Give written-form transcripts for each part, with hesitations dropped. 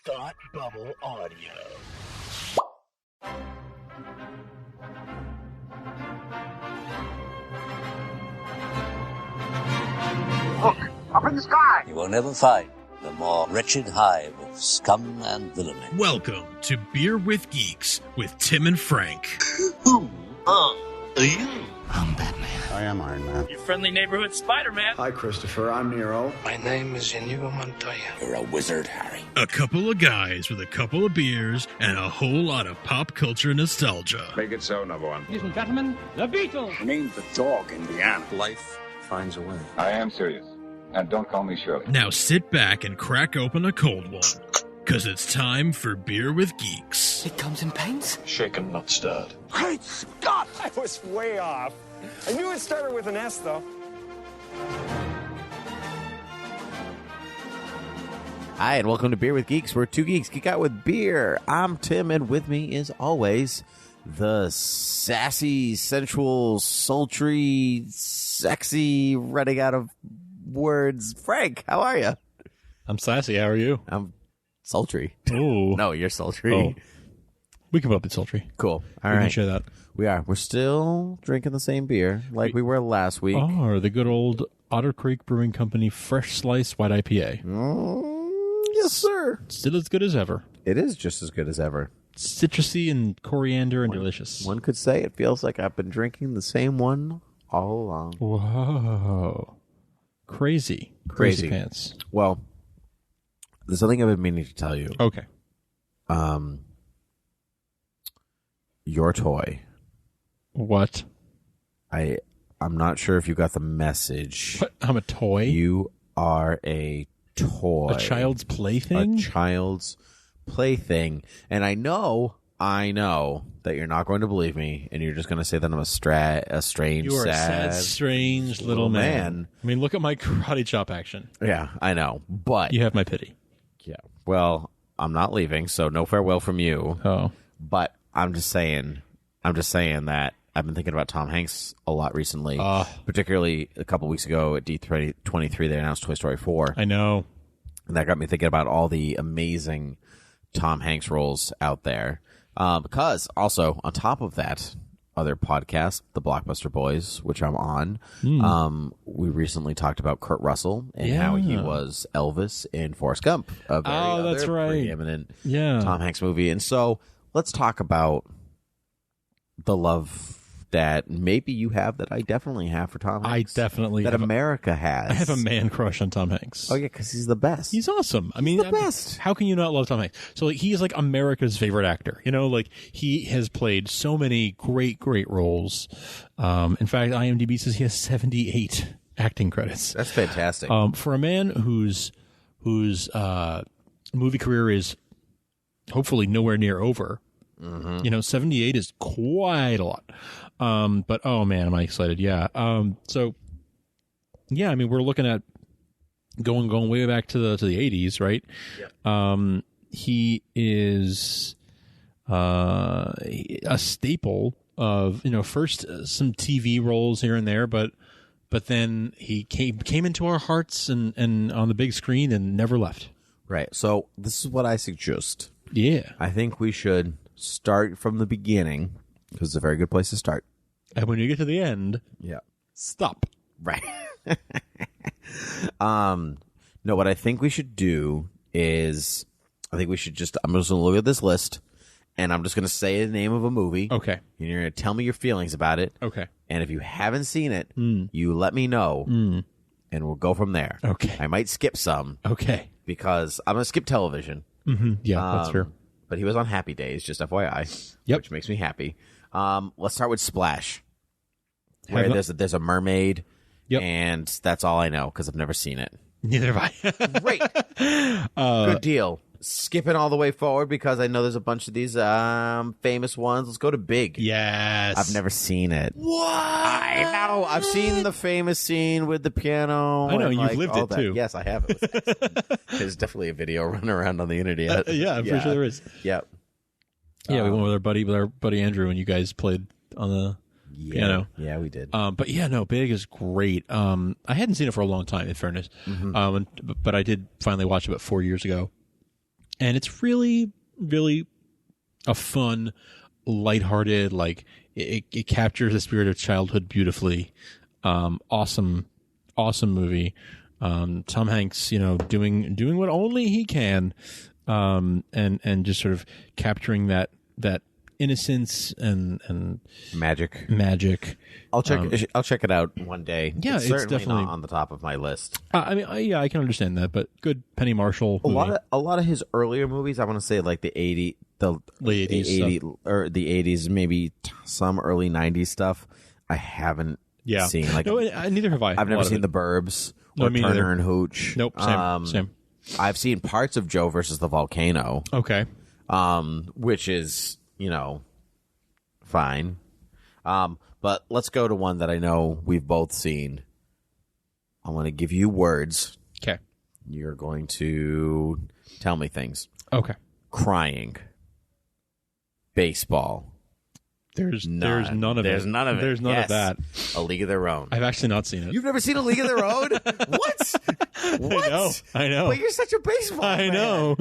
Thought Bubble Audio. Look, up in the sky! You will never find the more wretched hive of scum and villainy. Welcome to Beer with Geeks with Tim and Frank. Who are you? I'm Batman. I am Iron Man. Your friendly neighborhood Spider-Man. Hi, Christopher. I'm Nero. My name is Inigo Montoya. You're a wizard, Harry. A couple of guys with a couple of beers and a whole lot of pop culture nostalgia. Make it so, number one. Ladies and gentlemen, the Beatles. Name the dog, Indiana. Life finds a way. I am serious. And don't call me Shirley. Now sit back and crack open a cold one, because it's time for Beer with Geeks. It comes in paints? Shaken, not stirred. Great Scott! I was way off. I knew it started with an S, though. Hi, and welcome to Beer with Geeks, where two geeks geek out with beer. I'm Tim, and with me, as always, the sassy, sensual, sultry, sexy, running out of words, Frank. How are you? I'm sassy. How are you? I'm sultry. Oh. No, you're sultry. Oh. We can both be sultry. Cool. All We right. can share that. We are. We're still drinking the same beer like we were last week. Oh, the good old Otter Creek Brewing Company Fresh Slice White IPA. Yes, sir. Still as good as ever. It is just as good as ever. Citrusy and coriander and delicious. One could say it feels like I've been drinking the same one all along. Whoa. Crazy pants. Well, there's something I've been meaning to tell you. Okay. Your toy. What? I'm not sure if you got the message. What? I'm a toy? You are a toy. A child's plaything? A child's plaything. And I know that you're not going to believe me, and you're just going to say that I'm a strange, You are sad, a sad, strange little man. I mean, look at my karate chop action. Yeah, I know. But You have my pity. yeah. Well, I'm not leaving, so no farewell from you. Oh. But I'm just saying that I've been thinking about Tom Hanks a lot recently. Particularly a couple weeks ago at D23, they announced Toy Story 4. I know. And that got me thinking about all the amazing Tom Hanks roles out there. Because also, on top of that, other podcast, The Blockbuster Boys, which I'm on, we recently talked about Kurt Russell and how he was Elvis in Forrest Gump, a very that's right. preeminent Yeah. Tom Hanks movie. And so let's talk about the love that maybe you have that I definitely have for Tom Hanks. That America has. I have a man crush on Tom Hanks. Oh, yeah, because he's the best. He's awesome. I mean, the best. How can you not love Tom Hanks? So like, he is like America's favorite actor. You know, like he has played so many great roles. In fact, IMDb says he has 78 acting credits. That's fantastic. For a man whose movie career is hopefully nowhere near over. Mm-hmm. You know, 78 is quite a lot. But oh man, am I excited? Yeah. So yeah, I mean, we're looking at going way back to the 80s, right? Yeah. He is a staple of, you know, first some TV roles here and there, but then he came into our hearts and on the big screen and never left. Right. So this is what I suggest. Yeah. I think we should start from the beginning because it's a very good place to start. And when you get to the end, stop. Right. No, what I think we should do is I'm just going to look at this list and I'm just going to say the name of a movie. Okay. And you're going to tell me your feelings about it. Okay. And if you haven't seen it, you let me know and we'll go from there. Okay. I might skip some. Okay. Because I'm going to skip television. Mm-hmm. Yeah, that's fair. But he was on Happy Days, just FYI. Yep. Which makes me happy. Let's start with Splash. Where there's a mermaid. Yep. And that's all I know because I've never seen it. Neither have I. Great. Good deal. Skipping all the way forward because I know there's a bunch of these famous ones. Let's go to Big. Yes. I've never seen it. What? I know. I've seen the famous scene with the piano. I know. And You've lived all it, that. too. Yes, I have. It was excellent. There's definitely a video running around on the internet. Yeah, I'm pretty sure there is. Yep. Yeah, we went with our buddy Andrew, and you guys played on the piano. Yeah, we did. But yeah, no, Big is great. I hadn't seen it for a long time, in fairness. But I did finally watch it about 4 years ago. And it's really, really a fun, lighthearted, like it captures the spirit of childhood beautifully. Awesome movie. Tom Hanks, doing what only he can, and just sort of capturing that innocence and Magic. I'll check it out one day. Yeah, it's it's certainly definitely not on the top of my list. I can understand that, but good Penny Marshall movie. A lot of his earlier movies, I want to say like the late 80s or the 80s, maybe some early 90s stuff. I haven't seen. Like, no, neither have I. I've never seen The Burbs or me Turner neither. and Hooch. Nope, same. I've seen parts of Joe versus the Volcano. Okay. Which is, fine. But let's go to one that I know we've both seen. I want to give you words. Okay. You're going to tell me things. Okay. Crying. Baseball. There's none of it. There's none of it. There's none of that. A League of Their Own. I've actually not seen it. You've never seen A League of Their Own? What? I know. But you're such a baseball fan. I know.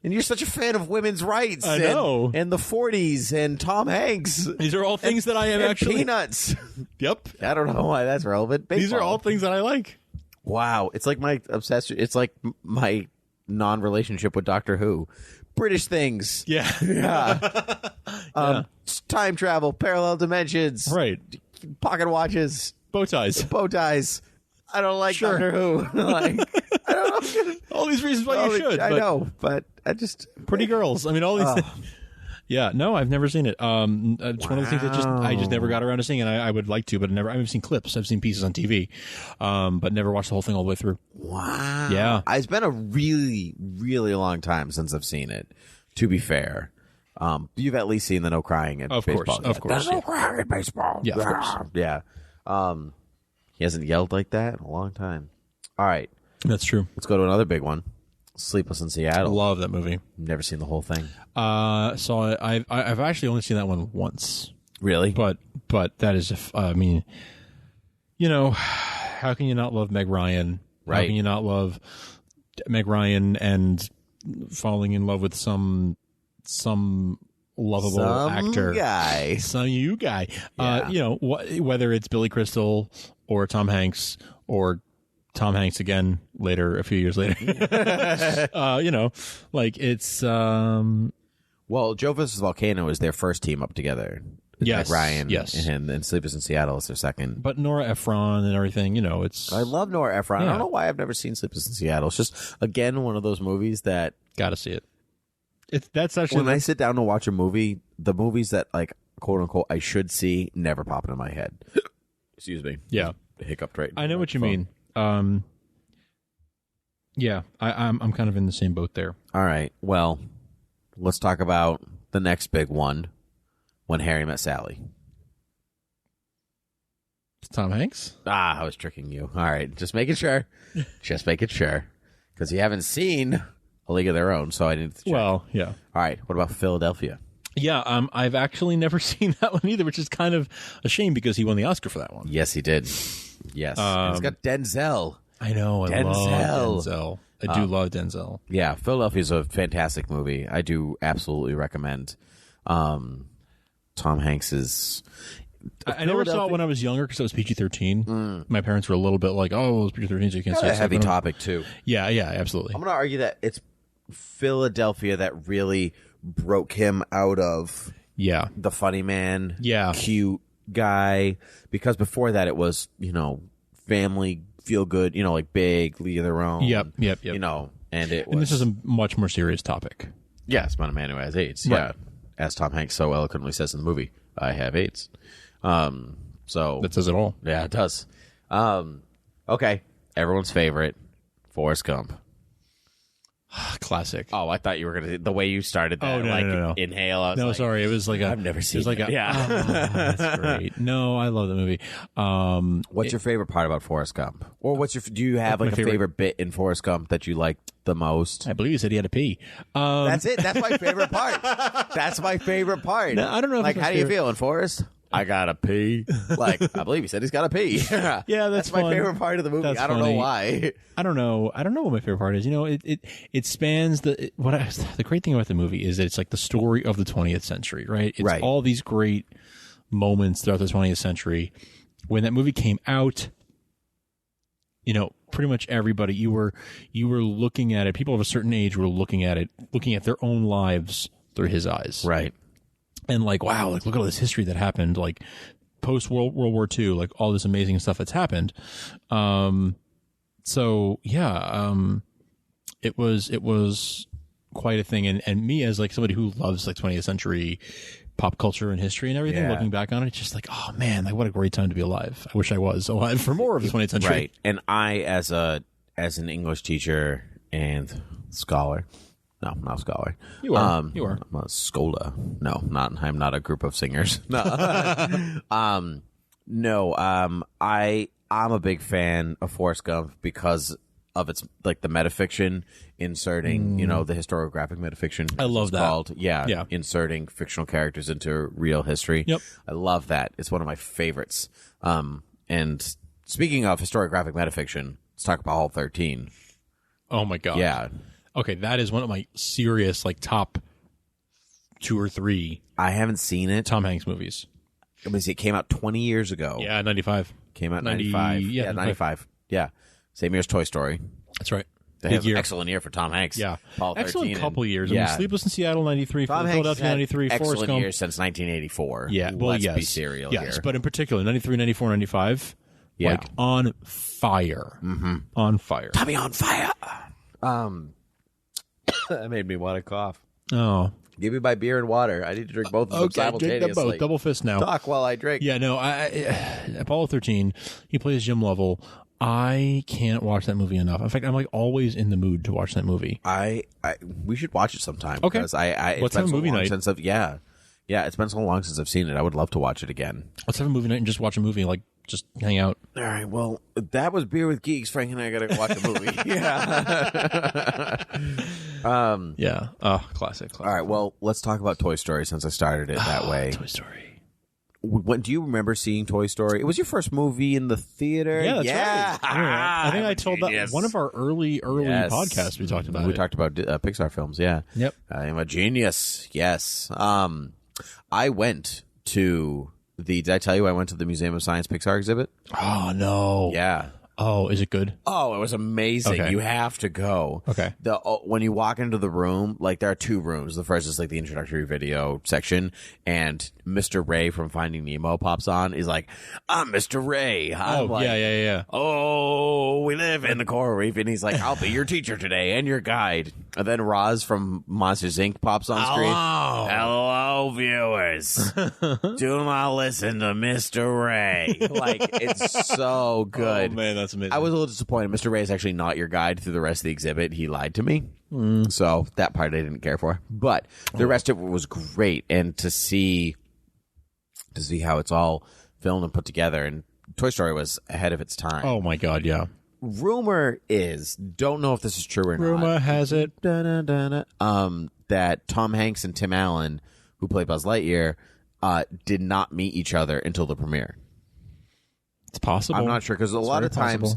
And you're such a fan of women's rights. I know. And the 40s and Tom Hanks. These are all things that I am and actually. Peanuts. Yep. I don't know why that's relevant. Baseball. These are all things that I like. Wow. It's like my obsession. It's like my non-relationship with Doctor Who. British things. Yeah. Yeah. Time travel, parallel dimensions. Right. Pocket watches. Bow ties. I don't like Doctor Who. I don't know. All these reasons why you should. I know, but I just pretty girls. I mean, all these things. Yeah, no, I've never seen it. It's one of the things that I just never got around to seeing, and I would like to, but I've seen clips. I've seen pieces on TV, but never watched the whole thing all the way through. Wow. Yeah. It's been a really, really long time since I've seen it, to be fair. You've at least seen the no crying in baseball. Of course. There's no crying in baseball. Yeah, of course. Yeah. He hasn't yelled like that in a long time. All right. That's true. Let's go to another big one. Sleepless in Seattle. Love that movie. Never seen the whole thing. Saw it. I've actually only seen that one once. Really? But that is, how can you not love Meg Ryan? Right. How can you not love Meg Ryan and falling in love with some lovable actor? Some guy. Yeah. Whether it's Billy Crystal or Tom Hanks or Tom Hanks again later, a few years later. It's well, Joe vs. Volcano is their first team up together. Yes, Meg Ryan, yes. and Sleepless in Seattle is their second. But Nora Ephron and everything, it's. I love Nora Ephron. Yeah. I don't know why I've never seen Sleepless in Seattle. It's just, again, one of those movies that Gotta see it. That's actually when I sit down to watch a movie, the movies that, like, quote unquote, I should see never pop into my head. Excuse me. Yeah. Hiccuped right. I know what you mean. Yeah, I'm kind of in the same boat there. All right. Well, let's talk about the next big one. When Harry Met Sally. Tom Hanks? I was tricking you. All right. Just making sure. Because you haven't seen A League of Their Own, so I didn't check. Well, yeah. All right. What about Philadelphia? Yeah, I've actually never seen that one either, which is kind of a shame because he won the Oscar for that one. Yes, he did. Yes. It's got Denzel. I know. I love Denzel. I do love Denzel. Yeah, Philadelphia is a fantastic movie. I do absolutely recommend. Tom Hanks is. I never saw it when I was younger because it was PG-13. My parents were a little bit like, "Oh, it's PG-13, so you can't see it." A heavy topic too. Yeah, absolutely. I'm going to argue that it's Philadelphia that really broke him out of the funny man, cute guy, because before that it was family feel good, like Big, League of Their Own. Yep. And this is a much more serious topic. Yeah, it's about a man who has AIDS. Right. Yeah, as Tom Hanks so eloquently says in the movie, "I have AIDS." So that says it all. Yeah, it does. Okay, everyone's favorite, Forrest Gump. Classic. Oh, I thought you were gonna. The way you started that, no. Inhale. I was no, like, sorry. It was like I've never seen. It was like that's great. No, I love the movie. What's your favorite part about Forrest Gump? Or do you have like a favorite bit in Forrest Gump that you liked the most? I believe you said he had to pee. That's it. That's my favorite part. That's my favorite part. No, I don't know. Like, how do you feel in Forrest? I gotta pee. Like, I believe he said he's gotta pee. Yeah, that's my fun. favorite part of the movie. That's I don't funny. know why. I don't know what my favorite part is. You know, it spans the great thing about the movie is that it's like the story of the 20th century, right? It's all these great moments throughout the 20th century. When that movie came out, you know, pretty much everybody you were looking at it. People of a certain age were looking at their own lives through his eyes, Right. and like, wow, like look at all this history that happened, like post World War II, like all this amazing stuff that's happened. So yeah, it was quite a thing, and me as like somebody who loves like 20th century pop culture and history and everything, looking back on it, it's just like, oh man, like what a great time to be alive. I wish I was alive for more of the 20th century. Right. And I, as an English teacher and scholar, no, not scholar. You are. You are. I'm a scholar. No, I'm not a group of singers. No. I'm a big fan of Forrest Gump because of its like the metafiction inserting, you know, the historiographic metafiction. I love it's that. Called. Yeah. Inserting fictional characters into real history. Yep. I love that. It's one of my favorites. And speaking of historiographic metafiction, let's talk about Hall 13. Oh my god. Yeah. Okay, that is one of my serious like top 2 or 3 I haven't seen it. Tom Hanks movies. Let me see. It came out 20 years ago. Yeah, 95. Came out in 90 95. yeah, 95. Yeah. Same year as Toy Story. That's right. They Big have year. excellent year for Tom Hanks. Yeah. Paul Excellent 13 couple and- years. I Yeah. mean, Sleepless in Seattle 93, Tom Hanks Philadelphia had 93, Forrest excellent Gump. years since 1984. Yeah, well, Let's yes. be serial yes, here. but in particular, 93, 94, 95, Yeah. like on fire. Mm-hmm. On fire. Tommy on fire. That made me want to cough. Oh. Give me my beer and water. I need to drink both of them Okay, drink simultaneously. them both. Double fist now. Talk while I drink. Yeah, no, Apollo 13, he plays Jim Lovell. I can't watch that movie enough. In fact, I'm like always in the mood to watch that movie. We should watch it sometime. Okay. Because Let's have a movie night. Yeah, it's been so long since I've seen it. I would love to watch it again. Let's have a movie night and just watch a movie, like just hang out. All right. Well, that was Beer with Geeks. Frank and I got to watch a movie. Yeah. Yeah. Oh, classic. All right. Well, let's talk about Toy Story since I started it that way. Toy Story. When do you remember seeing Toy Story? It was your first movie in the theater. Yeah, that's right. I think I told that Genius. one of our early Yes. podcasts. We talked about We it. talked about Pixar films. Yeah. Yep. I am a genius. Yes. I went to did I tell you I went to the Museum of Science Pixar exhibit? Oh no. Yeah. Oh, is it good? Oh, it was amazing. Okay. You have to go. Okay. When you walk into the room, like there are 2 rooms. The first is like the introductory video section, and Mr. Ray from Finding Nemo pops on. He's like, "I'm Mr. Ray." I'm like, yeah. "Oh, we live in the coral reef," and he's like, "I'll be your teacher today and your guide." And then Roz from Monsters Inc. pops on screen. Hello, viewers. Do not listen to Mr. Ray. Like, it's so good. Oh man, that's amazing. I was a little disappointed. Mr. Ray is actually not your guide through the rest of the exhibit. He lied to me. So that part I didn't care for. But the rest of it was great. And to see how it's all filmed and put together. And Toy Story was ahead of its time. Oh my god, yeah. Rumor is, don't know if this is true or not. Rumor has it. That Tom Hanks and Tim Allen, who played Buzz Lightyear, did not meet each other until the premiere. It's possible. I'm not sure because a lot of times,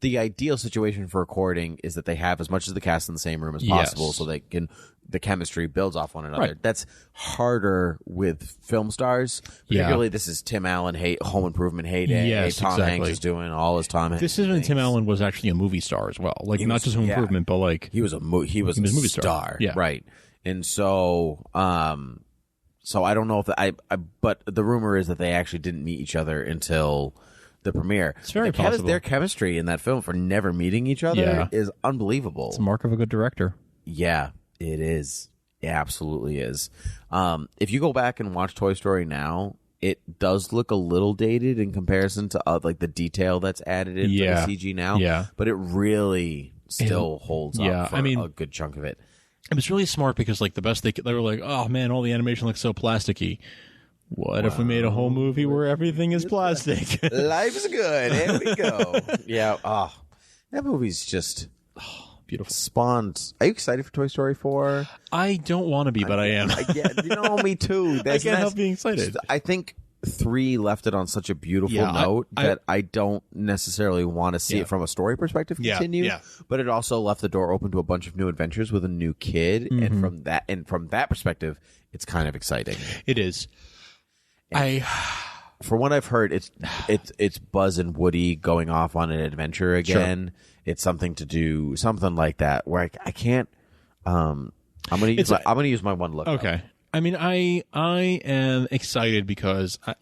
the ideal situation for recording is that they have as much of the cast in the same room as possible, so they can the chemistry builds off one another. Right. That's harder with film stars. Particularly, this is Tim Allen, Home Improvement heyday. Yes, Tom exactly. Hanks is doing all his Tom Hanks. This is when things. Tim Allen was actually a movie star as well. Like, not just Home Improvement, but like he was a movie star. Yeah. Right. And so, so I don't know if but the rumor is that they actually didn't meet each other until the premiere. It's very possible. Their chemistry in that film for never meeting each other is unbelievable. It's a mark of a good director. Yeah, it is. It absolutely is. If you go back and watch Toy Story now, it does look a little dated in comparison to like the detail that's added into the CG now. Yeah. But it really still holds up for a good chunk of it. It was really smart because, like, the best they were like, oh man, all the animation looks so plasticky. What if we made a whole movie where everything is plastic? Life's good. Here we go. Yeah. Oh, that movie's just beautiful. spawned. Are you excited for Toy Story 4? I don't want to be, but I am. Me too. I can't help being excited. I think 3 left it on such a beautiful Yeah, note that I don't necessarily want to see Yeah. it from a story perspective continue. Yeah. But it also left the door open to a bunch of new adventures with a new kid, and from that perspective, it's kind of exciting. It is. From what I've heard, it's Buzz and Woody going off on an adventure again. Sure. It's something like that where I can't. I'm gonna use my one look. Okay. I mean, I am excited because I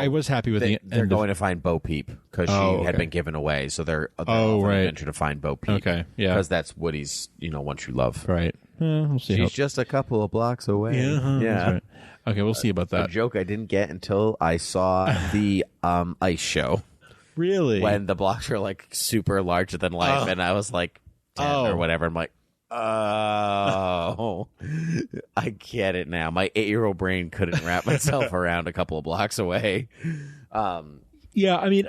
was happy with they're going to find Bo Peep because she had been given away, so they're on an adventure to find Bo Peep. Okay, yeah, because that's Woody's one true love. Right. We'll see. She's just a couple of blocks away. Yeah. That's right. Okay, we'll see about that. A joke I didn't get until I saw the ice show. Really? When the blocks were like super larger than life, and I was like 10 or whatever. I'm like, oh, I get it now. My 8-year-old brain couldn't wrap myself around a couple of blocks away. Yeah, I mean,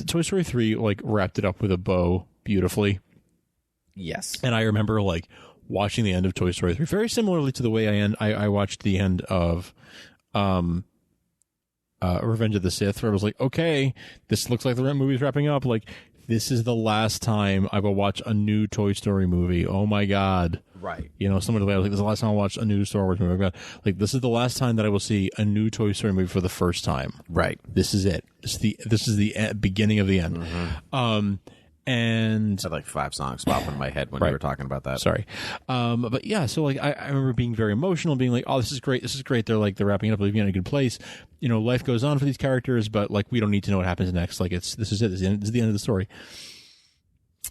Toy Story 3 like wrapped it up with a bow beautifully. Yes, and I remember like watching the end of Toy Story 3 very similarly to the way I watched the end of Revenge of the Sith, where I was like, okay, this looks like the movie's wrapping up. Like, this is the last time I will watch a new Toy Story movie. Oh my God. Right. Similar to the way I was like, this is the last time I'll watch a new Star Wars movie. Oh my God. Like, this is the last time that I will see a new Toy Story movie for the first time. Right. This is it. This is the beginning of the end. Mm-hmm. And I had like 5 songs pop in my head when you were talking about that. Sorry. But yeah, so like I remember being very emotional, being like, oh, this is great. They're wrapping it up, leaving it in a good place. Life goes on for these characters, but like we don't need to know what happens next. Like this is it. This is the end of the story.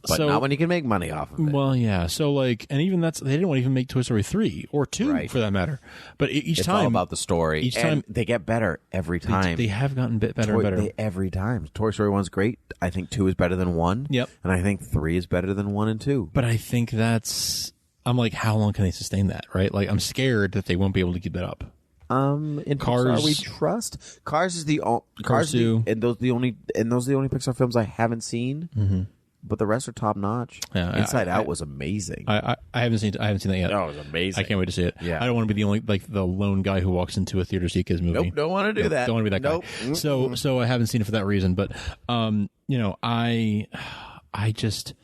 But not when you can make money off of it. Well, yeah. So like, and even they didn't want to even make Toy Story 3 or 2 for that matter. But each time, it's all about the story. Each time they get better every time. They have gotten better and better every time. Toy Story 1's great. I think 2 is better than 1. Yep. And I think 3 is better than 1 and 2. But I think I'm like, how long can they sustain that? Right? Like, I'm scared that they won't be able to keep that up. In Cars, we trust. Cars is the Cars 2, and those are the only Pixar films I haven't seen. Mm-hmm. But the rest are top notch. Yeah, Inside Out was amazing. I haven't seen that yet. Oh, it was amazing. I can't wait to see it. Yeah. I don't want to be the lone guy who walks into a theater to see a kids movie. Nope, don't want to do that. Don't want to be that guy. Nope. So I haven't seen it for that reason. But I just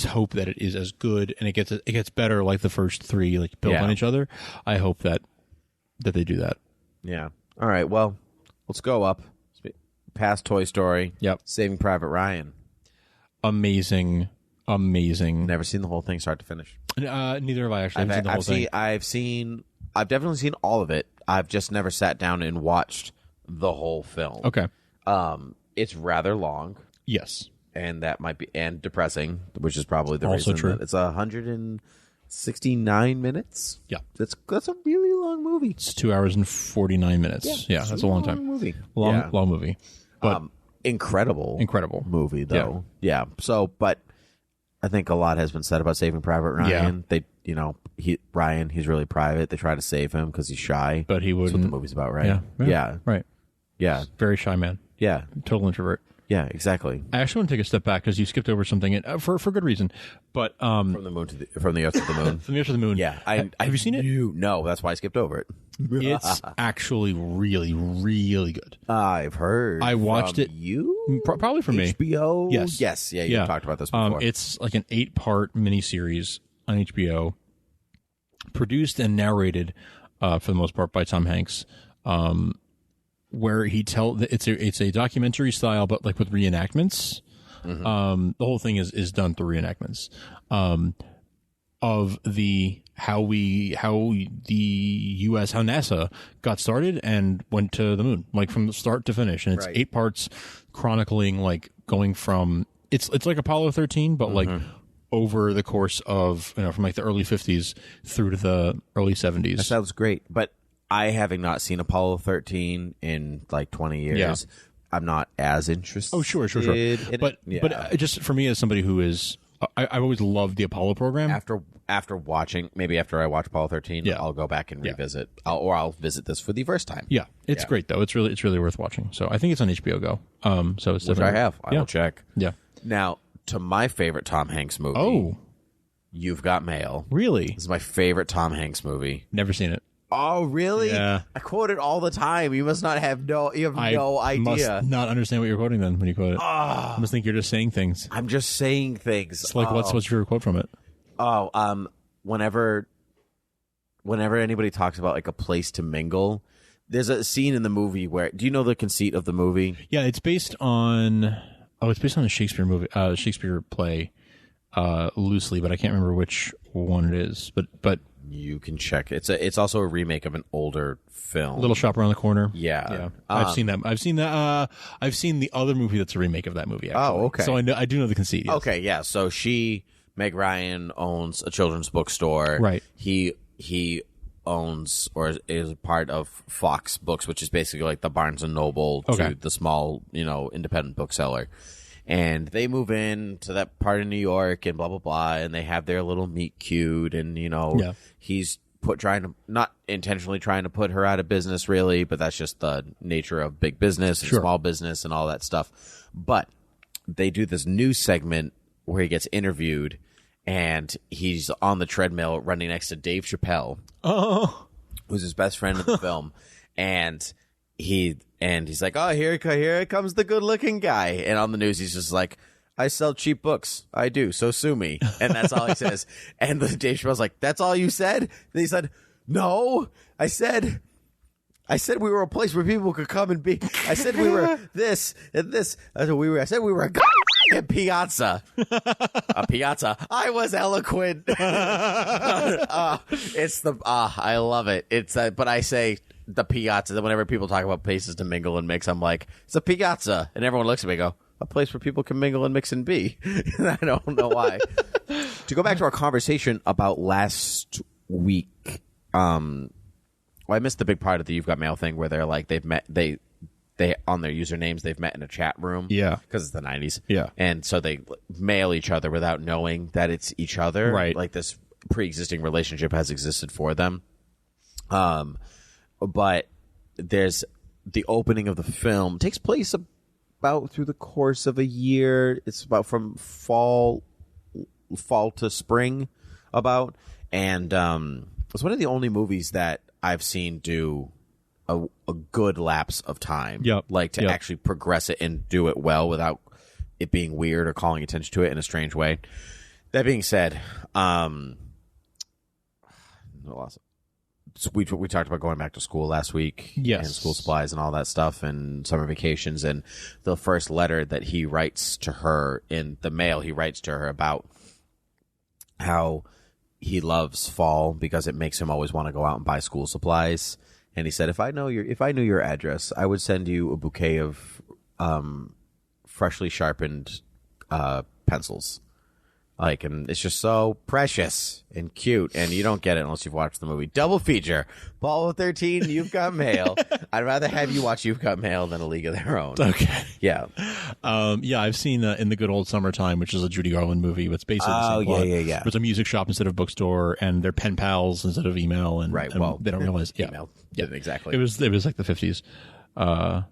hope that it is as good and it gets better like the first 3 like built on each other. I hope that they do that. Yeah. All right. Well, let's go up past Toy Story. Yep. Saving Private Ryan. Amazing. Never seen the whole thing start to finish. Neither have I actually. I haven't seen the whole thing. I've definitely seen all of it. I've just never sat down and watched the whole film. Okay. It's rather long. Yes. And that might be depressing, which is probably the also reason. True. That it's 169 minutes. Yeah. That's a really long movie. It's 2 hours and 49 minutes. Yeah, that's a long time. Movie. Long movie. But incredible movie though. Yeah. So, but I think a lot has been said about Saving Private Ryan. Yeah. Ryan, he's really private. They try to save him because he's shy. But he wouldn't. That's what the movie's about, right? Yeah. Right. Yeah. Very shy man. Yeah. Total introvert. Yeah, exactly. I actually want to take a step back because you skipped over something for good reason. But from the Earth to the Moon. From the Earth to the Moon. Yeah. Have you seen it? No, that's why I skipped over it. It's actually really, really good. I've heard. I watched it. You probably from me. HBO. Yes. Yeah. You talked about this before. It's like an 8-part miniseries on HBO, produced and narrated for the most part by Tom Hanks. Where he it's a documentary style, but like with reenactments. Mm-hmm. The whole thing is done through reenactments of how the U.S. how NASA got started and went to the moon, like from the start to finish, and it's 8 parts chronicling like going from it's like Apollo 13, but like over the course of from like the early 50s through to the early 70s. That sounds great, but I having not seen Apollo 13 in like 20 years, I'm not as interested. Oh, sure. But just for me as somebody who is, I've always loved the Apollo program. After watching, maybe after I watch Apollo 13, I'll go back and revisit, I'll visit this for the first time. Yeah, it's great though. It's really worth watching. So I think it's on HBO Go. So it's which I have. I will check. Yeah. Now, to my favorite Tom Hanks movie. Oh, You've Got Mail. really? This is my favorite Tom Hanks movie. Never seen it. Oh, really? Yeah. I quote it all the time. You must not have no idea. Must not understand what you're quoting then when you quote it. I must think you're just saying things. I'm just saying things. It's like, what's your quote from it? Whenever anybody talks about like a place to mingle, there's a scene in the movie where, do you know the conceit of the movie? Yeah, it's based on a Shakespeare movie, Shakespeare play, loosely, but I can't remember which one it is. But you can check. It's also a remake of an older film. Little Shop Around the Corner. Yeah. I've seen that. I've seen that. I've seen the other movie that's a remake of that movie. Actually. Oh, okay. So I do know the conceit. Yes. Okay, yeah. So Meg Ryan owns a children's bookstore. Right. He owns or is part of Fox Books, which is basically like the Barnes and Noble to the small, independent bookseller. And they move in to that part of New York and blah, blah, blah. And they have their little meet cute. And, he's not intentionally trying to put her out of business, really. But that's just the nature of big business and small business and all that stuff. But they do this news segment where he gets interviewed. And he's on the treadmill running next to Dave Chappelle, who's his best friend in the film. And he's like, oh, here comes the good-looking guy. And on the news, he's just like, I sell cheap books. I do. So sue me. And that's all he says. And the Dave Chappelle's like, that's all you said? And he said, no, I said we were a place where people could come and be. I said we were this and this. I said we were a piazza. A piazza. I was eloquent. I love it. It's but I say the piazza. Whenever people talk about places to mingle and mix, I'm like, it's a piazza, and everyone looks at me and go, a place where people can mingle and mix and be. I don't know why. To go back to our conversation about last week, I missed the big part of the You've Got Mail thing where they're like they've met they on their usernames they've met in a chat room. Yeah, because it's the 90s. Yeah, and so they mail each other without knowing that it's each other. Right, like this pre-existing relationship has existed for them. But there's the opening of the film takes place about through the course of a year. It's about from fall to spring, and it's one of the only movies that I've seen do a good lapse of time. Yep. Like to actually progress it and do it well without it being weird or calling attention to it in a strange way. That being said, we talked about going back to school last week. Yes. And school supplies and all that stuff and summer vacations. And the first letter that he writes to her in the mail, he writes to her about how he loves fall because it makes him always want to go out and buy school supplies. And he said, if I knew your address, I would send you a bouquet of freshly sharpened pencils. Like, and it's just so precious and cute, and you don't get it unless you've watched the movie. Double feature, Apollo 13, You've Got Mail. I'd rather have you watch You've Got Mail than A League of Their Own. Okay. Yeah. I've seen In the Good Old Summertime, which is a Judy Garland movie. It's basically the same plot. Yeah. It's a music shop instead of bookstore, and they're pen pals instead of email. And, right. And well, they don't realize. Yeah. Email. Yeah, exactly. It was like the 50s.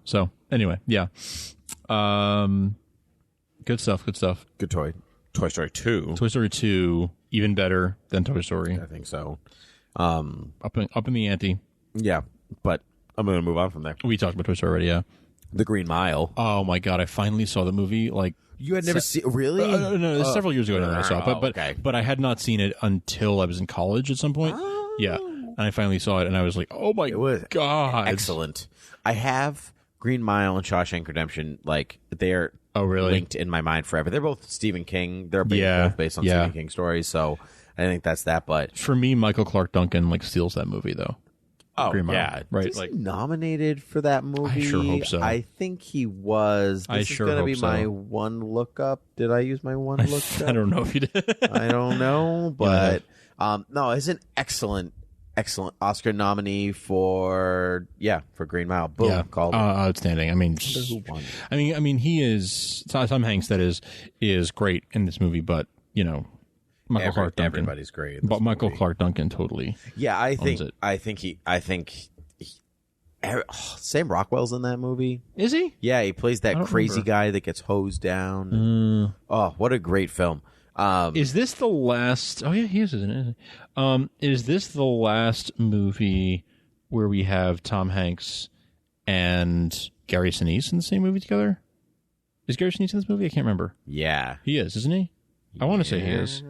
So anyway, yeah. Good stuff. Good toy. Toy Story 2. Toy Story 2, even better than Toy Story. I think so. Up in the ante. Yeah, but I'm going to move on from there. We talked about Toy Story already, yeah. The Green Mile. Oh my God, I finally saw the movie. Like, you had never seen really? No, several years ago that I saw it, but I had not seen it until I was in college at some point. Oh. Yeah, and I finally saw it, and I was like, oh my God, excellent. I have Green Mile and Shawshank Redemption. Like they're linked in my mind forever. They're both Stephen King. They're both based on Stephen King stories. So I think that's that. But for me, Michael Clark Duncan steals that movie though. Oh, Green Mile, yeah. Right. Was he nominated for that movie? I sure hope so. I think he was. This is going to be my one lookup. Did I use my one lookup? I don't know if you did. I don't know. But no, it's an excellent Oscar nominee for Green Mile. Boom. Yeah. Called outstanding. I mean, he is Tom Hanks. That is great in this movie, but Michael Clark Duncan. Everybody's great. But Michael Clark Duncan totally. Yeah, I think Sam Rockwell's in that movie. Is he? Yeah, he plays that crazy remember. guy that gets hosed down. Oh, what a great film. Is this the last? Oh yeah, he is, isn't it? Is this the last movie where we have Tom Hanks and Gary Sinise in the same movie together? Is Gary Sinise in this movie? I can't remember. Yeah, he is, isn't he? I want to say he is.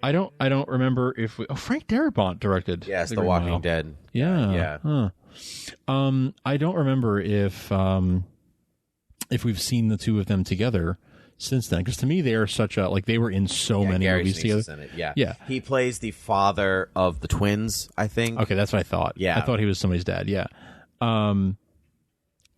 I don't remember if Frank Darabont directed. Yes, The Walking Dead. Yeah. Huh. I don't remember if we've seen the two of them together since then, because to me they are such a they were in so many Gary movies Sinise together. is in it, yeah. Yeah. He plays the father of the twins, I think. Okay, that's what I thought. Yeah. I thought he was somebody's dad. Yeah.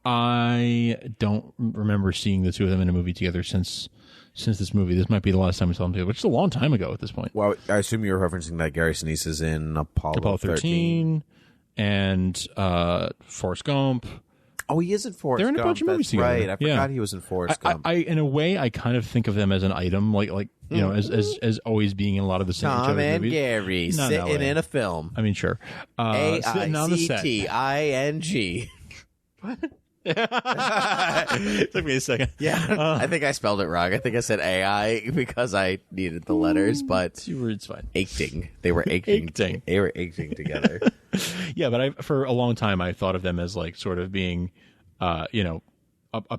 I don't remember seeing the two of them in a movie together since this movie. This might be the last time we saw them together, which is a long time ago at this point. Well, I assume you're referencing that Gary Sinise is in Apollo 13 and Forrest Gump. Oh, he is in Forrest Gump. They're in a bunch of movies together. Right, I forgot he was in Forrest Gump. I in a way, I kind of think of them as an item, as always being in a lot of the same Tom and movies. Gary sitting in a film. I mean, sure. Sitting on the set. AICTING. What? Took me a second. Yeah, I think I spelled it wrong. I think I said AI because I needed the letters, but it's fine. Acting. They were acting. They were acting together. Yeah, but for a long time I thought of them as sort of being, a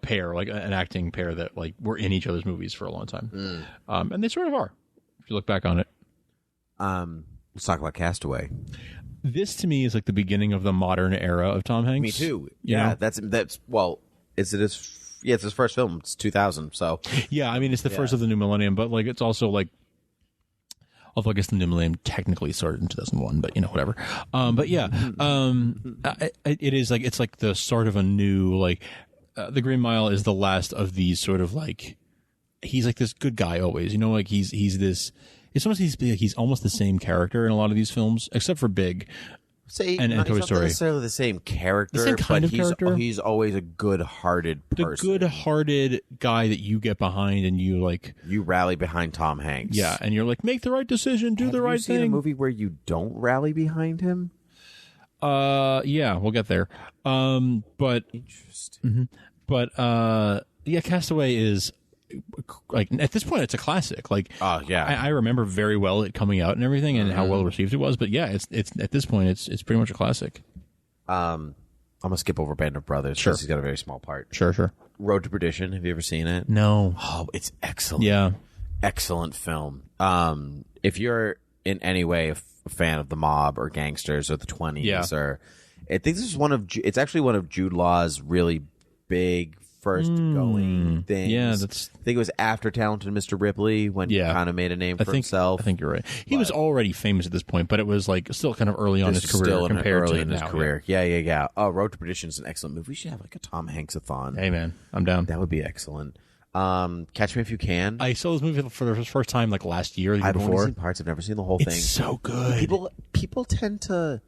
pair, an acting pair that were in each other's movies for a long time, and they sort of are. If you look back on it. Let's talk about Castaway. This to me is the beginning of the modern era of Tom Hanks. Me too. You know? That's it's his first film. It's 2000. So yeah, I mean it's the first of the new millennium, but it's also although I guess the new millennium technically started in 2001, but whatever. But yeah, it is it's the start of a new The Green Mile is the last of these sort of he's this good guy always. He's this. It's almost he's almost the same character in a lot of these films, except for Big and Toy he's Story. Not necessarily the same character, the same kind of character. He's always a good-hearted person. The good-hearted guy that you get behind and you You rally behind Tom Hanks. Yeah, and you're make the right decision, do the right thing. Have you seen a movie where you don't rally behind him? Yeah, we'll get there. But interesting. But yeah, Castaway is. At this point it's a classic. I remember very well it coming out and everything and how well received it was, but yeah, it's at this point it's pretty much a classic. I'm gonna skip over Band of Brothers because he's got a very small part. Sure. Road to Perdition, have you ever seen it? No. Oh, it's excellent. Yeah, excellent film. If you're in any way a fan of the mob or gangsters or the 20s or I think this is it's actually one of Jude Law's really big first going things. Yeah, I think it was after Talented Mr. Ripley when he kind of made a name for himself. I think you're right. He was already famous at this point, but it was still kind of early on in his career still compared early to in his now, career. Yeah. Oh, Road to Perdition is an excellent movie. We should have a Tom Hanks-a-thon. Hey man, I'm down. That would be excellent. Catch Me If You Can. I saw this movie for the first time last year, the year before. I've only seen parts. I've never seen the whole thing. It's so good. People tend to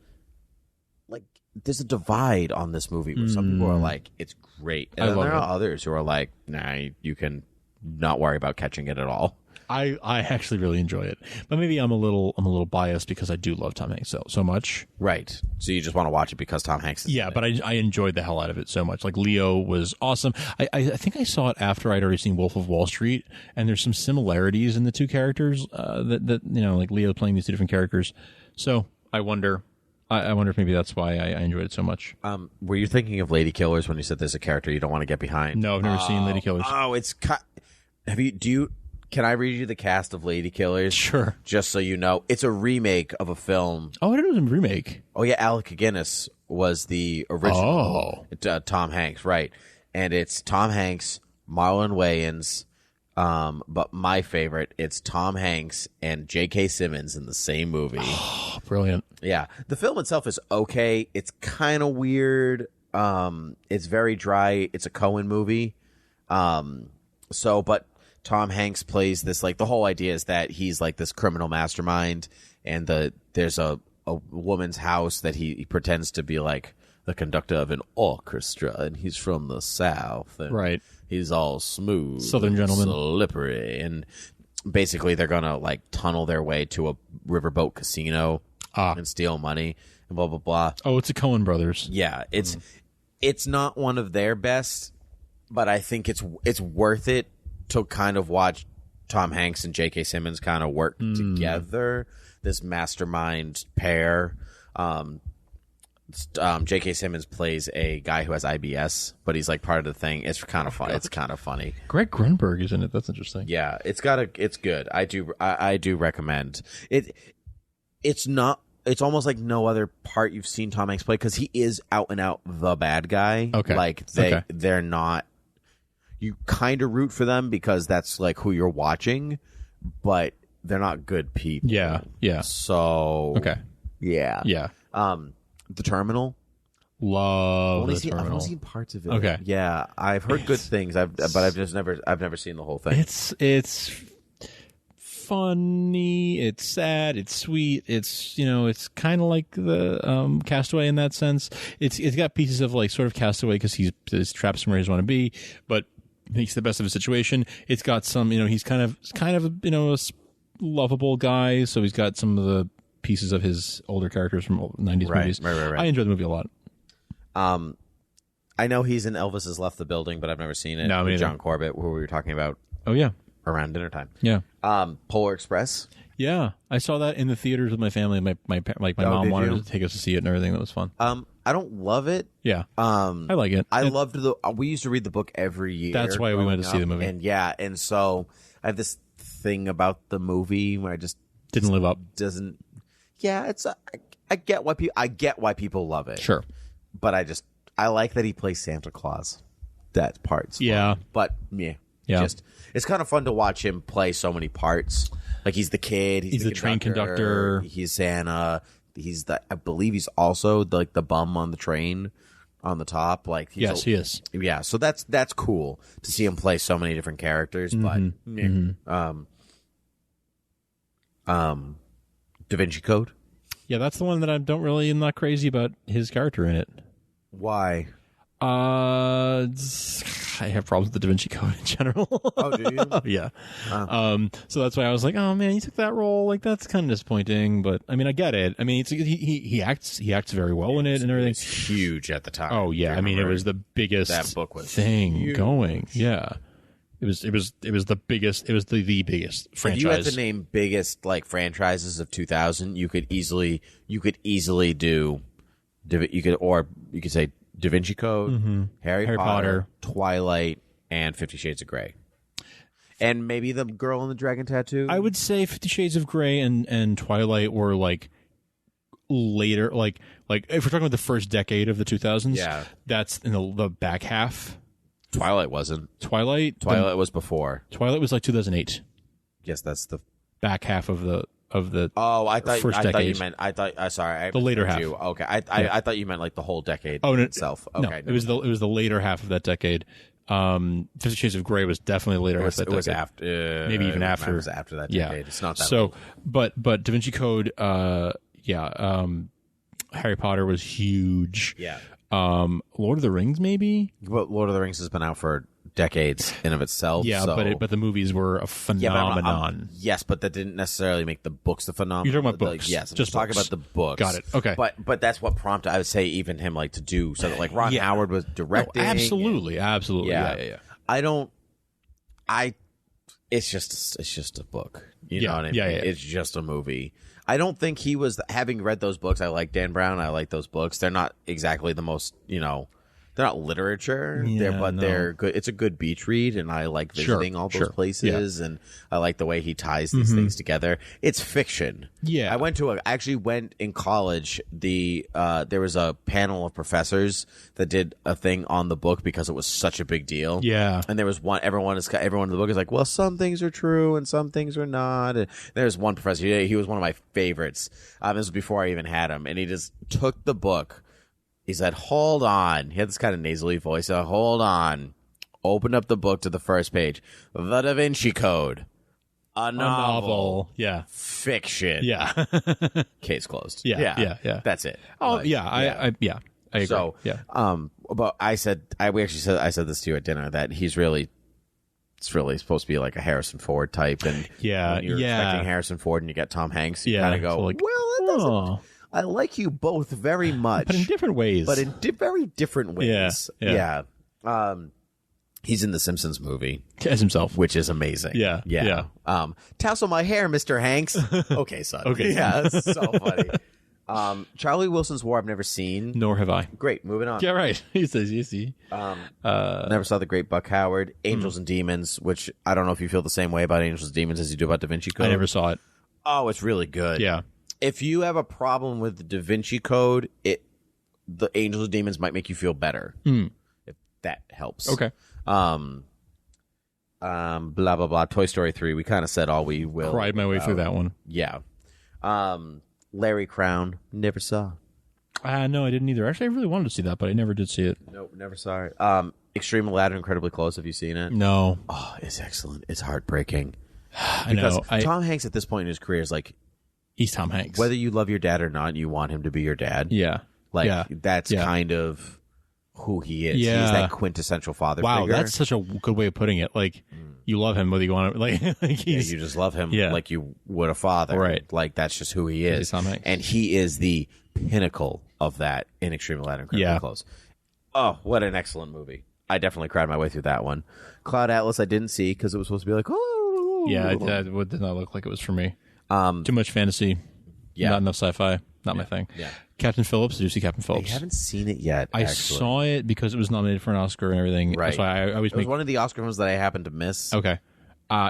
there's a divide on this movie where some people are it's great, and then there are others who are nah, you can not worry about catching it at all. I actually really enjoy it, but maybe I'm a little biased because I do love Tom Hanks so much. Right. So you just want to watch it because Tom Hanks is in but I enjoyed the hell out of it so much. Leo was awesome. I think I saw it after I'd already seen Wolf of Wall Street, and there's some similarities in the two characters that Leo playing these two different characters. So I wonder if maybe that's why I enjoyed it so much. Were you thinking of Lady Killers when you said there's a character you don't want to get behind? No, I've never seen Lady Killers. Oh, it's can I read you the cast of Lady Killers? Sure. Just so you know, it's a remake of a film. Oh, I didn't know it was a remake. Oh yeah, Alec Guinness was the original. Tom Hanks, right? And it's Tom Hanks, Marlon Wayans. But my favorite, it's Tom Hanks and J.K. Simmons in the same movie. Oh, brilliant. Yeah. The film itself is okay. It's kind of weird. It's very dry. It's a Coen movie. But Tom Hanks plays this, the whole idea is that he's this criminal mastermind, and there's a woman's house that he pretends to be the conductor of an orchestra, and he's from the South. And right. He's all smooth. Southern gentleman. Slippery. And basically they're going to tunnel their way to a riverboat casino and steal money. blah blah blah. Oh, it's the Coen brothers. Yeah, it's not one of their best, but I think it's worth it to kind of watch Tom Hanks and J.K. Simmons kind of work together. This mastermind pair. J.K. Simmons plays a guy who has IBS, but he's like part of the thing. It's kind of fun. It's kind of funny. Greg Grunberg is in it. That's interesting. Yeah, it's good. I do recommend it. It's almost like no other part you've seen Tom Hanks play because he is out and out the bad guy. Okay. Like they're not. You kind of root for them because that's like who you're watching, but they're not good people. Yeah. Yeah. So okay. Yeah. Yeah. The Terminal. Love I've The Terminal. I've only seen parts of it. Okay. Yeah, I've heard good things. But I've never seen the whole thing. It's funny. It's sad. It's sweet. It's it's kind of like the Castaway in that sense. It's got pieces of like sort of Castaway because he's trapped somewhere he doesn't want to be, but makes the best of his situation. It's got some he's kind of a lovable guy, so he's got some of the pieces of his older characters from 90s movies. Right. I enjoy the movie a lot. I know he's in Elvis Has Left the Building, but I've never seen it. No, with John Corbett, who we were talking about. Oh yeah, around dinner time. Yeah. Polar Express. Yeah, I saw that in the theaters with my family. My mom wanted to take us to see it and everything. That was fun. I don't love it. Yeah. I like it. We used to read the book every year. That's why we went to see the movie. And so I have this thing about the movie where I just didn't live up. Yeah, I get why people love it. Sure. But I like that he plays Santa Claus. That part's fun. Yeah. But it's kind of fun to watch him play so many parts. Like he's the kid, he's the train conductor, he's Santa, I believe he's also the bum on the train on the top. Like he is. Yeah, so that's cool to see him play so many different characters. Mm-hmm. But Da Vinci Code. Yeah, that's the one that I'm not crazy about his character in it. Why? I have problems with the Da Vinci Code in general. Oh, do you? Yeah. So that's why I was like, oh man, you took that role. Like that's kind of disappointing. But I mean, I get it. I mean, he acts very well in it and everything. It was huge at the time. Oh yeah, I mean, it was the biggest that book was thing huge. going. Yeah. It was the biggest. It was the biggest franchise. If you had to name biggest like franchises of 2000, you could easily do. You could say Da Vinci Code, Harry Potter, Twilight, and 50 Shades of Grey. And maybe The Girl in the Dragon Tattoo? I would say 50 Shades of Grey and Twilight were like later, like if we're talking about the first decade of the 2000s, that's in the back half. Twilight wasn't. Twilight was before. Twilight was like 2008. Yes, that's the back half of the I thought decade. you meant sorry, the later half. Okay, I thought you meant like the whole decade itself. Okay, no, it was the later half of that decade. 50 Shades of Grey was definitely the later half of that decade. It was after, maybe even after. It was after that decade. Yeah. It's not that. So, old. but Da Vinci Code, Harry Potter was huge. Yeah. Lord of the Rings, maybe. But Lord of the Rings has been out for decades in of itself. Yeah, so. but the movies were a phenomenon. Yes, but that didn't necessarily make the books the phenomenon. You're talking about books. Yes, just talking about the books. Got it. Okay, but that's what prompted. I would say even him like to do something like Ron Howard was directing. Oh, absolutely. Yeah. It's just a book. You know what I mean? Yeah. It's just a movie. I don't think he was, having read those books, I like Dan Brown, I like those books. They're not exactly the most, they're not literature, they're good. It's a good beach read, and I like visiting all those places, and I like the way he ties these things together. It's fiction. Yeah. I actually went in college, there was a panel of professors that did a thing on the book because it was such a big deal. Yeah. And there was everyone in the book is like, well, some things are true and some things are not. And there's one professor, he was one of my favorites. This was before I even had him, and he just took the book. He said, hold on. He had this kind of nasally voice. Hold on. Opened up the book to the first page. The Da Vinci Code. A novel. Yeah. Fiction. Yeah. Case closed. Yeah. That's it. Oh, I agree. So, but I said this to you at dinner, that it's really supposed to be like a Harrison Ford type. And when you're expecting Harrison Ford and you get Tom Hanks, you kind of go, so like, well, it doesn't. I like you both very much, but in different ways. But in very different ways. Yeah. He's in the Simpsons movie as himself, which is amazing. Yeah. Tassel my hair, Mr. Hanks. Okay, son. Okay. Yeah, it's so funny. Charlie Wilson's War I've never seen. Nor have I. Great, moving on. Yeah, right. He says, you see. Never saw The Great Buck Howard. Angels and Demons, which I don't know if you feel the same way about Angels and Demons as you do about Da Vinci Code. I never saw it. Oh, it's really good. Yeah. If you have a problem with the Da Vinci Code, the Angels and Demons might make you feel better. If that helps. Okay. Blah blah blah. Toy Story 3. We kind of said all we will. Cried my way through that one. Yeah. Larry Crown. Never saw. No, I didn't either. Actually, I really wanted to see that, but I never did see it. Nope, never saw it. Extreme Ladder, Incredibly Close. Have you seen it? No. Oh, it's excellent. It's heartbreaking. I know. Tom Hanks at this point in his career is like, he's Tom Hanks. whether you love your dad or not, you want him to be your dad. Yeah. That's kind of who he is. Yeah. He's that quintessential father wow, figure. that's such a good way of putting it. Like, you love him whether you want to, like you just love him like you would a father. Right. Like, that's just who he is. He's Tom Hanks. And he is the pinnacle of that in Extreme Ladder, Incredibly Close. Oh, what an excellent movie. I definitely cried my way through that one. Cloud Atlas I didn't see because it was supposed to be like, it did not look like it was for me. Too much fantasy. Yeah. Not enough sci-fi. Not my thing. Yeah. Captain Phillips. Did you see Captain Phillips? I haven't seen it yet. I actually. saw it because it was nominated for an Oscar and everything. Right. So I always it was one of the Oscar ones that I happened to miss. Okay.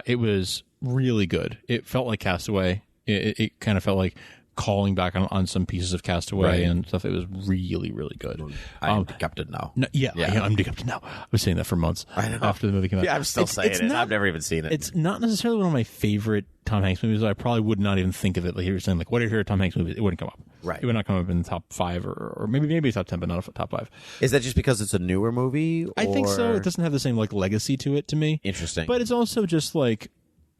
It was really good. It felt like Castaway. It kind of felt like calling back on some pieces of Castaway and stuff. It was really, really good. I'm Captain now. No, I'm the Captain now. I was saying that for months after the movie came out. Yeah, I'm still saying it. I've never even seen it. It's not necessarily one of my favorite Tom Hanks movies. I probably would not even think of it. Like you were saying, like, what are your Tom Hanks movies? It wouldn't come up. Right. It would not come up in the top 5 or maybe top 10, but not a top 5. Is that just because it's a newer movie? I think so. It doesn't have the same like legacy to it to me. Interesting. But it's also just like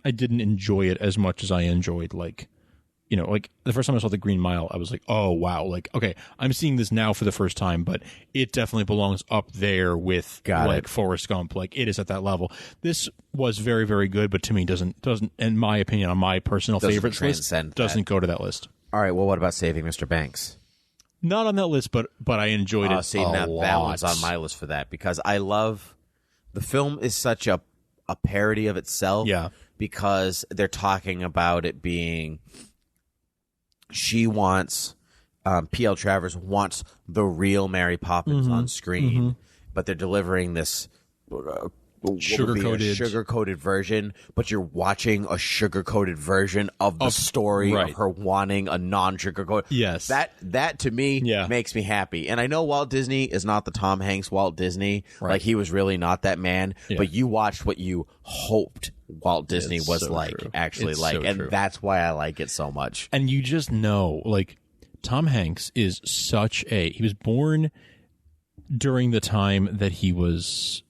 I didn't enjoy it as much as I enjoyed like the first time I saw The Green Mile, I was like, oh, wow. Like, okay, I'm seeing this now for the first time, but it definitely belongs up there with Forrest Gump. Like, it is at that level. This was very, very good, but to me doesn't, in my opinion, on my personal favorites list, doesn't go to that list. All right, well, what about Saving Mr. Banks? Not on that list, but I enjoyed it a that lot. One's on my list for that because I love the film is such a parody of itself. Yeah. Because they're talking about it being... She wants, P.L. Travers wants the real Mary Poppins on screen, but they're delivering this sugar-coated version, but you're watching a sugar-coated version of the story of her wanting a non-sugar-coated. Yes. That to me makes me happy. And I know Walt Disney is not the Tom Hanks Walt Disney. Right. Like, he was really not that man, but you watched what you hoped Walt Disney was so like, true. Actually it's like, so and true. That's why I like it so much. And you just know, like, Tom Hanks is such he was born during the time that he was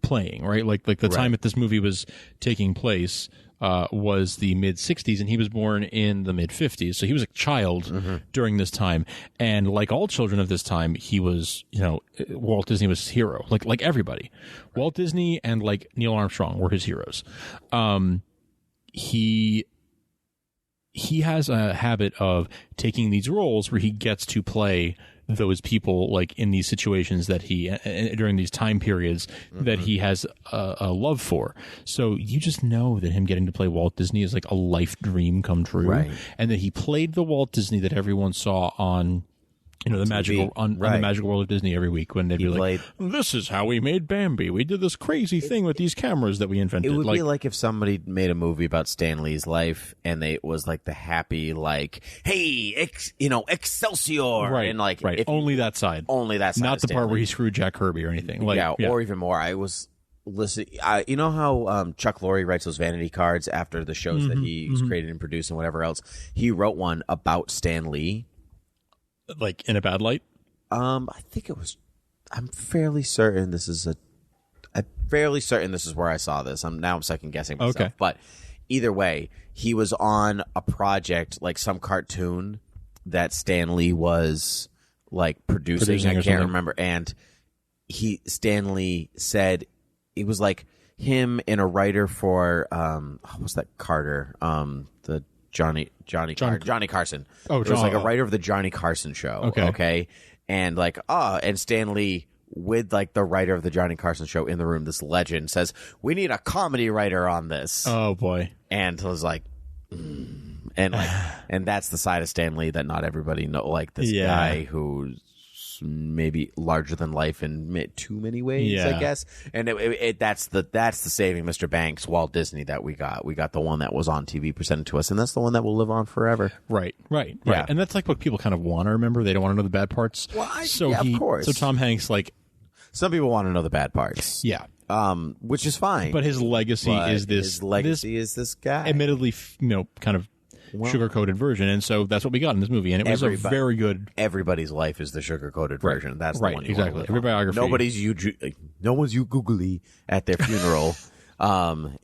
playing, right? Like the time that this movie was taking place was the mid 60s, and he was born in the mid 50s. So he was a child during this time. And like all children of this time, he was, Walt Disney was his hero, like everybody. Right. Walt Disney and like Neil Armstrong were his heroes. He has a habit of taking these roles where he gets to play those people like in these situations that he during these time periods that he has a love for. So you just know that him getting to play Walt Disney is like a life dream come true, and that he played the Walt Disney that everyone saw on the magical on the Magical World of Disney every week when they'd be like, "This is how we made Bambi. We did this crazy thing with these cameras that we invented." It would be like if somebody made a movie about Stan Lee's life and it was like the happy, like, "Hey, Excelsior!" Right, and like only that side, not the part where he screwed Jack Kirby or anything. Like, or even more. I was listening. You know how Chuck Lorre writes those vanity cards after the shows that he's created and produced and whatever else. He wrote one about Stan Lee. Like in a bad light? I think it was. I'm fairly certain this is where I saw this. I'm second guessing myself. Okay. But either way, he was on a project, like some cartoon that Stan Lee was like producing. I can't remember. And Stan Lee said it was like him and a writer for what's that, Carter? The Johnny Carson. Oh, it was like a writer of the Johnny Carson show. Okay. And like, and Stan Lee with like the writer of the Johnny Carson show in the room, this legend says, "We need a comedy writer on this." Oh boy. And I was like, and like, and that's the side of Stan Lee that not everybody know. Like this guy who's maybe larger than life in too many ways, I guess. And that's the saving Mr. Banks Walt Disney that we got. We got the one that was on TV presented to us, and that's the one that will live on forever. Right. Yeah. And that's like what people kind of want to remember. They don't want to know the bad parts. Well, of course. So Tom Hanks, like, some people want to know the bad parts. Yeah. Which is fine. But his legacy is this. His legacy is this guy. Admittedly, kind of sugar-coated version, and so that's what we got in this movie, and it was a very good. Everybody's life is the sugar-coated version. That's the one you exactly. want to Every biography. No one's googly at their funeral.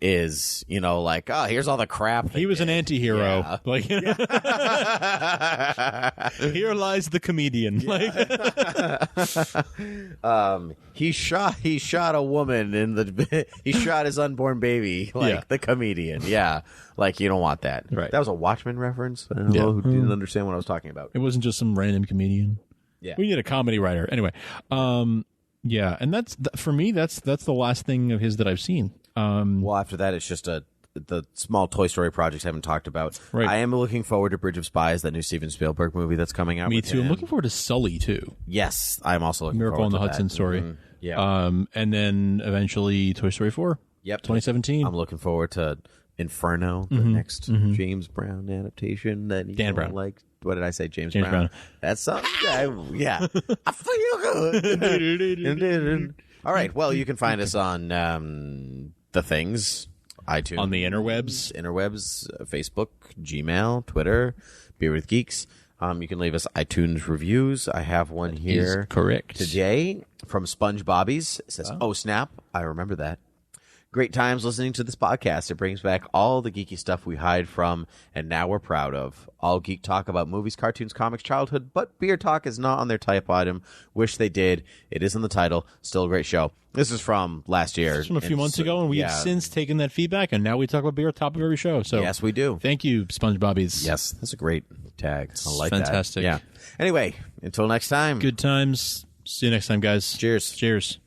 Is like, here's all the crap. He was an anti-hero. Yeah. Like, here lies the comedian. Like, he shot a woman he shot his unborn baby. Like the comedian. Yeah. Like, you don't want that. Right. That was a Watchmen reference. I don't know who didn't understand what I was talking about. It wasn't just some random comedian. Yeah. We need a comedy writer. Anyway. Yeah. And that's, for me, that's the last thing of his that I've seen. Well, after that, it's just the small Toy Story projects I haven't talked about. Right. I am looking forward to Bridge of Spies, that new Steven Spielberg movie that's coming out. Me with too. him. I'm looking forward to Sully too. Yes, I'm also looking Miracle forward on the to Hudson that. story. Mm-hmm. Yeah. And then eventually Toy Story 4. Yep. 2017. I'm looking forward to Inferno, the next James Brown adaptation that Dan Brown. like. What did I say? James Brown. Brown. That's something. Yeah. I feel good. All right. Well, you can find us on the things. iTunes, on the interwebs, Facebook, Gmail, Twitter, Beer with Geeks. You can leave us iTunes reviews. I have one here. Is correct. Today from Sponge Bobbies. It says, "Oh snap! I remember that. Great times listening to this podcast. It brings back all the geeky stuff we hide from and now we're proud of. All geek talk about movies, cartoons, comics, childhood, but beer talk is not on their type item. Wish they did. It is in the title. Still a great show." This is from last year. This is from a few months ago, and we have since taken that feedback, and now we talk about beer at the top of every show. So yes, we do. Thank you, SpongeBobbies. Yes, that's a great tag. I like fantastic. that. Yeah. Anyway, until next time. Good times. See you next time, guys. Cheers. Cheers.